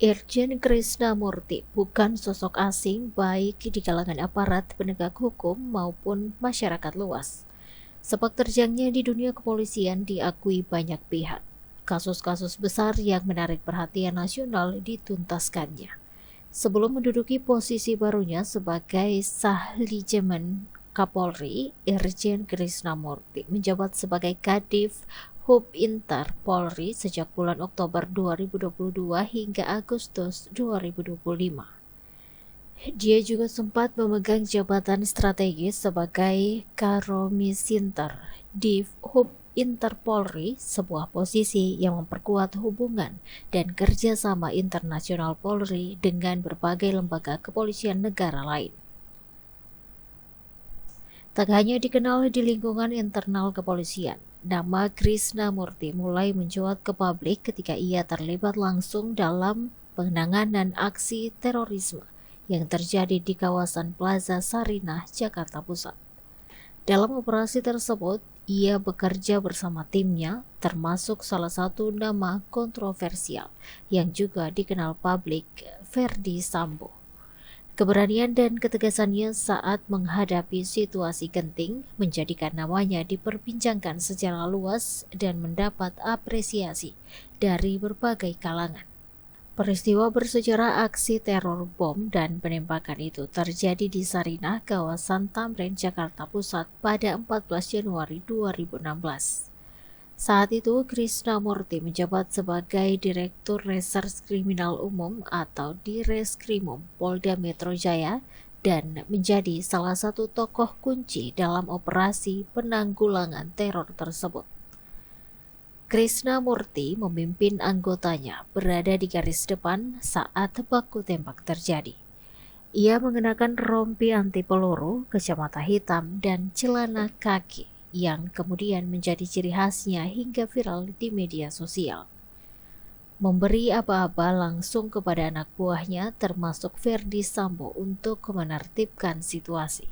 Irjen Krisnamurti bukan sosok asing baik di kalangan aparat penegak hukum maupun masyarakat luas. Sepak terjangnya di dunia kepolisian diakui banyak pihak. Kasus-kasus besar yang menarik perhatian nasional dituntaskannya. Sebelum menduduki posisi barunya sebagai Sahlijemen Kapolri, Irjen Krisnamurti menjabat sebagai Kadif Hub Inter Polri sejak bulan Oktober 2022 hingga Agustus 2025. Dia juga sempat memegang jabatan strategis sebagai Karomisinter di Hub Interpolri, sebuah posisi yang memperkuat hubungan dan kerjasama internasional Polri dengan berbagai lembaga kepolisian negara lain. Tak hanya dikenal di lingkungan internal kepolisian, nama Krisnamurti mulai mencuat ke publik ketika ia terlibat langsung dalam penanganan aksi terorisme yang terjadi di kawasan Plaza Sarinah, Jakarta Pusat. Dalam operasi tersebut, ia bekerja bersama timnya, termasuk salah satu nama kontroversial yang juga dikenal publik, Ferdy Sambo. Keberanian dan ketegasannya saat menghadapi situasi genting menjadikan namanya diperbincangkan secara luas dan mendapat apresiasi dari berbagai kalangan. Peristiwa bersejarah aksi teror bom dan penembakan itu terjadi di Sarinah, kawasan Tamrin, Jakarta Pusat pada 14 Januari 2016. Saat itu, Krisnamurti menjabat sebagai Direktur Reserse Kriminal Umum atau Direskrimum Polda Metro Jaya dan menjadi salah satu tokoh kunci dalam operasi penanggulangan teror tersebut. Krisnamurti memimpin anggotanya berada di garis depan saat baku tembak terjadi. Ia mengenakan rompi anti peluru, kacamata hitam, dan celana kaki yang kemudian menjadi ciri khasnya hingga viral di media sosial. Memberi aba-aba langsung kepada anak buahnya termasuk Ferdy Sambo untuk menertibkan situasi.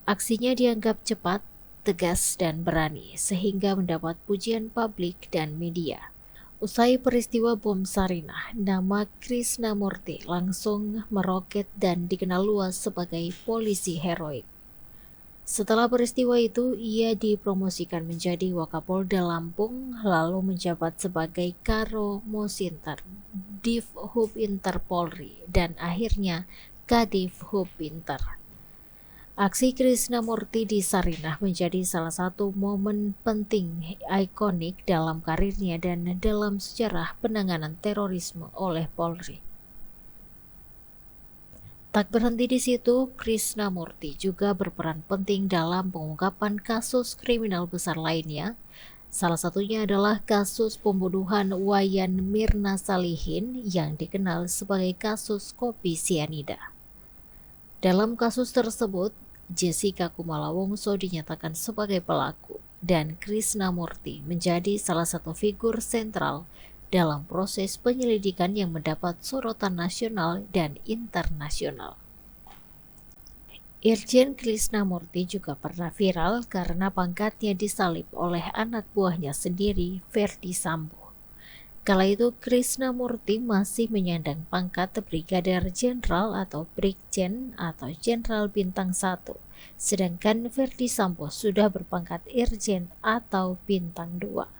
Aksinya dianggap cepat, tegas, dan berani sehingga mendapat pujian publik dan media. Usai peristiwa bom Sarinah, nama Krisnamurti langsung meroket dan dikenal luas sebagai polisi heroik. Setelah peristiwa itu, ia dipromosikan menjadi Wakapolda Lampung, lalu menjabat sebagai Karomosinter, Div Hub Inter Polri, dan akhirnya Kadif Hub Inter. Aksi Krisnamurti di Sarinah menjadi salah satu momen penting ikonik dalam karirnya dan dalam sejarah penanganan terorisme oleh Polri. Tak berhenti di situ, Krisnamurti juga berperan penting dalam pengungkapan kasus kriminal besar lainnya. Salah satunya adalah kasus pembunuhan Wayan Mirna Salihin yang dikenal sebagai kasus kopi sianida. Dalam kasus tersebut, Jessica Kumala Wongso dinyatakan sebagai pelaku dan Krisnamurti menjadi salah satu figur sentral dalam proses penyelidikan yang mendapat sorotan nasional dan internasional. Irjen Krisnamurti juga pernah viral karena pangkatnya disalib oleh anak buahnya sendiri, Ferdy Sambo. Kala itu Krisnamurti masih menyandang pangkat Brigadir Jenderal atau Brigjen atau Jenderal Bintang 1, sedangkan Ferdy Sambo sudah berpangkat Irjen atau Bintang 2.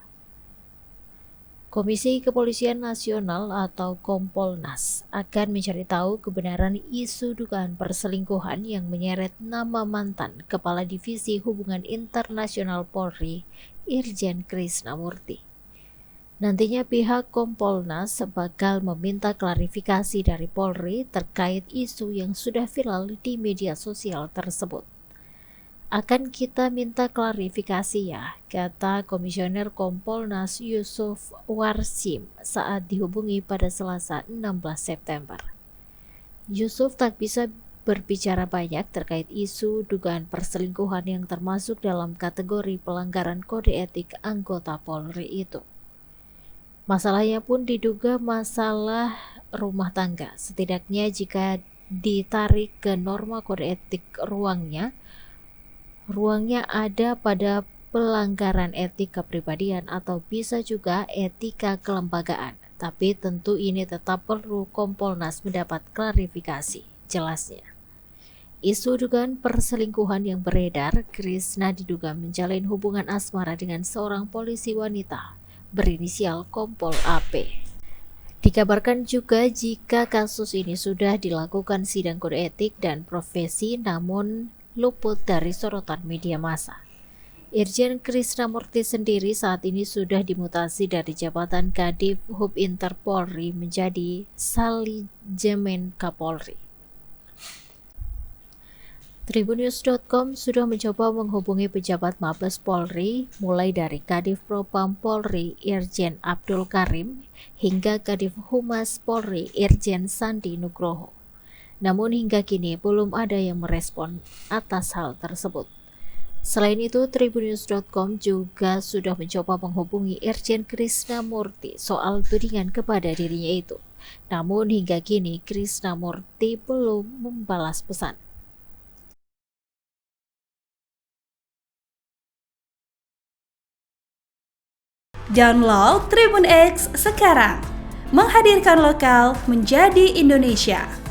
Komisi Kepolisian Nasional atau Kompolnas akan mencari tahu kebenaran isu dugaan perselingkuhan yang menyeret nama mantan Kepala Divisi Hubungan Internasional Polri, Irjen Krisnamurti. Nantinya pihak Kompolnas bakal meminta klarifikasi dari Polri terkait isu yang sudah viral di media sosial tersebut. Akan kita minta klarifikasi ya, kata Komisioner Kompolnas Yusuf Warsim saat dihubungi pada Selasa 16 September. Yusuf tak bisa berbicara banyak terkait isu dugaan perselingkuhan yang termasuk dalam kategori pelanggaran kode etik anggota Polri itu. Masalahnya pun diduga masalah rumah tangga, setidaknya jika ditarik ke norma kode etik ruangnya ada pada pelanggaran etik kepribadian atau bisa juga etika kelembagaan. Tapi tentu ini tetap perlu Kompolnas mendapat klarifikasi, jelasnya. Isu dugaan perselingkuhan yang beredar, Krisna diduga menjalin hubungan asmara dengan seorang polisi wanita berinisial Kompol AP. Dikabarkan juga jika kasus ini sudah dilakukan sidang kode etik dan profesi namun luput dari sorotan media massa. Irjen Krisnamurti sendiri saat ini sudah dimutasi dari jabatan Kadif Hub Inter Polri menjadi Salijemen Kapolri. Tribunnews.com sudah mencoba menghubungi pejabat Mabes Polri, mulai dari Kadif Propam Polri Irjen Abdul Karim hingga Kadif Humas Polri Irjen Sandi Nugroho. Namun hingga kini belum ada yang merespon atas hal tersebut. Selain itu, Tribunnews.com juga sudah mencoba menghubungi Irjen Krisnamurti soal tudingan kepada dirinya itu. Namun hingga kini Krisnamurti belum membalas pesan. Download Tribun X sekarang, menghadirkan lokal menjadi Indonesia.